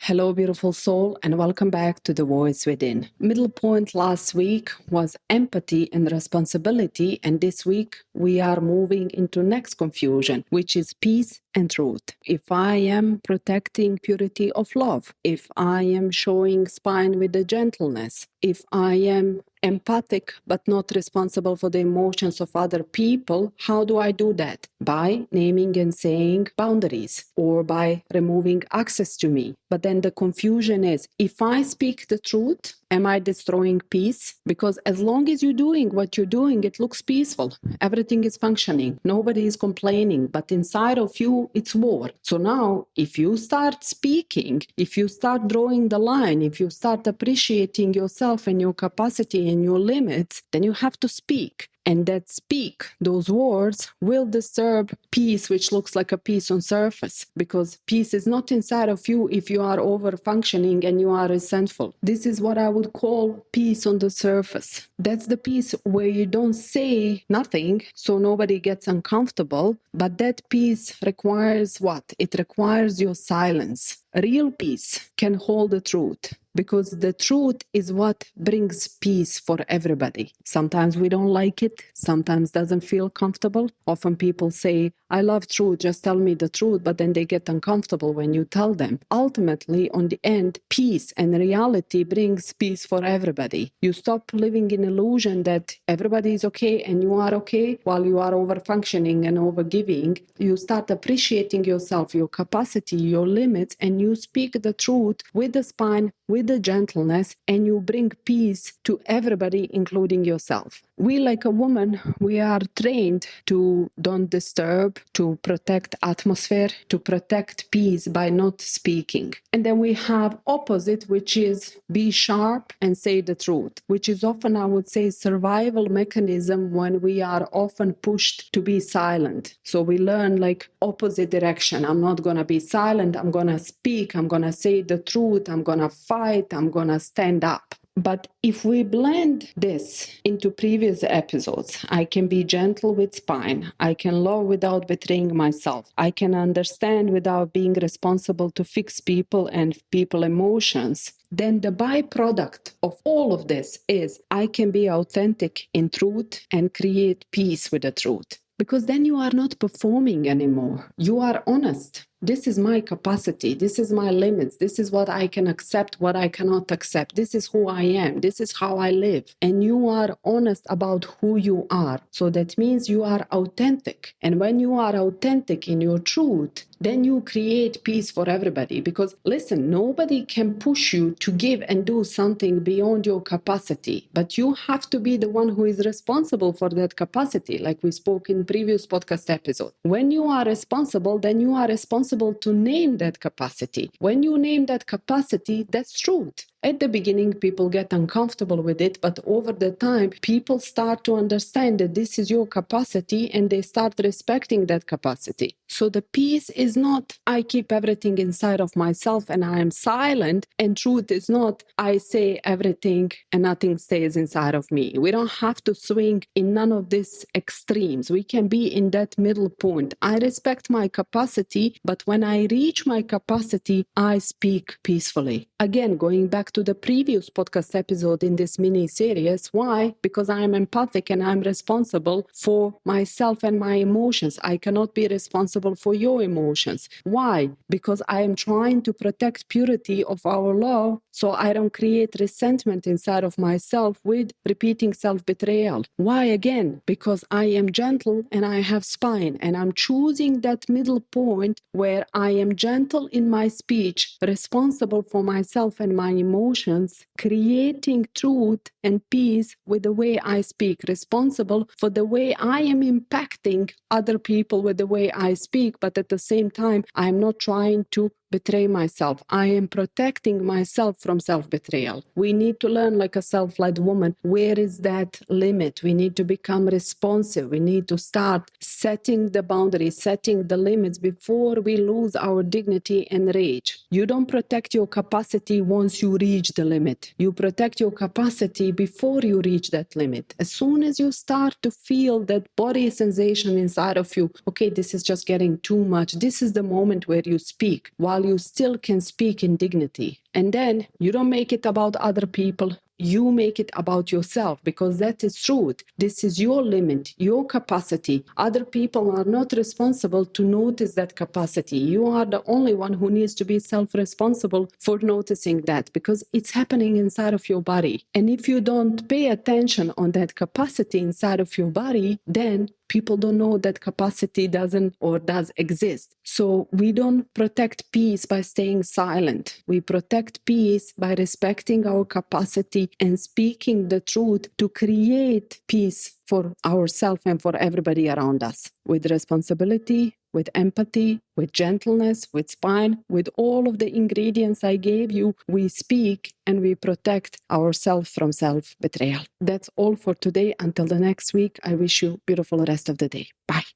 Hello, beautiful soul, and welcome back to The Voice Within. Middle point last week was empathy and responsibility, and this week we are moving into next confusion, which is peace and truth. If I am protecting purity of love, if I am showing spine with the gentleness, if I am empathic but not responsible for the emotions of other people, how do I do that? By naming and saying boundaries or by removing access to me. But then the confusion is, if I speak the truth, am I destroying peace? Because as long as you're doing what you're doing, it looks peaceful. Everything is functioning. Nobody is complaining. But inside of you, it's war. So now, if you start speaking, if you start drawing the line, if you start appreciating yourself and your capacity and your limits, then you have to speak. And that speak, those words will disturb peace, which looks like a peace on surface, because peace is not inside of you if you are over functioning and you are resentful. This is what I would call peace on the surface. That's the peace where you don't say nothing, so nobody gets uncomfortable, but that peace requires what? It requires your silence. Real peace can hold the truth, because the truth is what brings peace for everybody. Sometimes we don't like it, sometimes doesn't feel comfortable. Often people say, I love truth, just tell me the truth, but then they get uncomfortable when you tell them. Ultimately, on the end, peace and reality brings peace for everybody. You stop living in illusion that everybody is okay and you are okay while you are over functioning and over giving. You start appreciating yourself, your capacity, your limits, and you speak the truth with the spine, with the gentleness, and you bring peace to everybody, including yourself. We, like a woman, we are trained to don't disturb, to protect atmosphere, to protect peace by not speaking. And then we have opposite, which is be sharp and say the truth, which is often, I would say, survival mechanism when we are often pushed to be silent. So we learn like opposite direction. I'm not going to be silent. I'm going to speak. I'm going to say the truth. I'm going to fight. I'm going to stand up. But if we blend this into previous episodes, I can be gentle with spine. I can love without betraying myself. I can understand without being responsible to fix people and people emotions. Then the byproduct of all of this is I can be authentic in truth and create peace with the truth. Because then you are not performing anymore. You are honest. This is my capacity. This is my limits. This is what I can accept, what I cannot accept. This is who I am. This is how I live. And you are honest about who you are. So that means you are authentic. And when you are authentic in your truth, then you create peace for everybody. Because listen, nobody can push you to give and do something beyond your capacity. But you have to be the one who is responsible for that capacity, like we spoke in previous podcast episode. When you are responsible, then you are responsible to name that capacity. When you name that capacity, that's truth. At the beginning, people get uncomfortable with it, but over the time, people start to understand that this is your capacity and they start respecting that capacity. So the peace is not, I keep everything inside of myself and I am silent, and truth is not, I say everything and nothing stays inside of me. We don't have to swing in none of these extremes. We can be in that middle point. I respect my capacity, but when I reach my capacity, I speak peacefully. Again, going back to the previous podcast episode in this mini series. Why? Because I am empathic and I'm responsible for myself and my emotions. I cannot be responsible for your emotions. Why? Because I am trying to protect purity of our love so I don't create resentment inside of myself with repeating self-betrayal. Why again? Because I am gentle and I have spine, and I'm choosing that middle point where I am gentle in my speech, responsible for myself and my emotions, creating truth and peace with the way I speak, responsible for the way I am impacting other people with the way I speak, but at the same time, I'm not trying to betray myself. I am protecting myself from self-betrayal. We need to learn, like a self-led woman, where is that limit? We need to become responsive. We need to start setting the boundaries, setting the limits before we lose our dignity and rage. You don't protect your capacity once you reach the limit. You protect your capacity before you reach that limit. As soon as you start to feel that body sensation inside of you, okay, this is just getting too much, this is the moment where you speak. While while you still can speak in dignity. And then you don't make it about other people. You make it about yourself, because that is truth. This is your limit, your capacity. Other people are not responsible to notice that capacity. You are the only one who needs to be self-responsible for noticing that, because it's happening inside of your body. And if you don't pay attention on that capacity inside of your body, then people don't know that capacity doesn't or does exist. So we don't protect peace by staying silent. We protect peace by respecting our capacity and speaking the truth to create peace for ourselves and for everybody around us, with responsibility, with empathy, with gentleness, with spine, with all of the ingredients I gave you. We speak and we protect ourselves from self-betrayal. That's all for today. Until the next week, I wish you a beautiful rest of the day. Bye.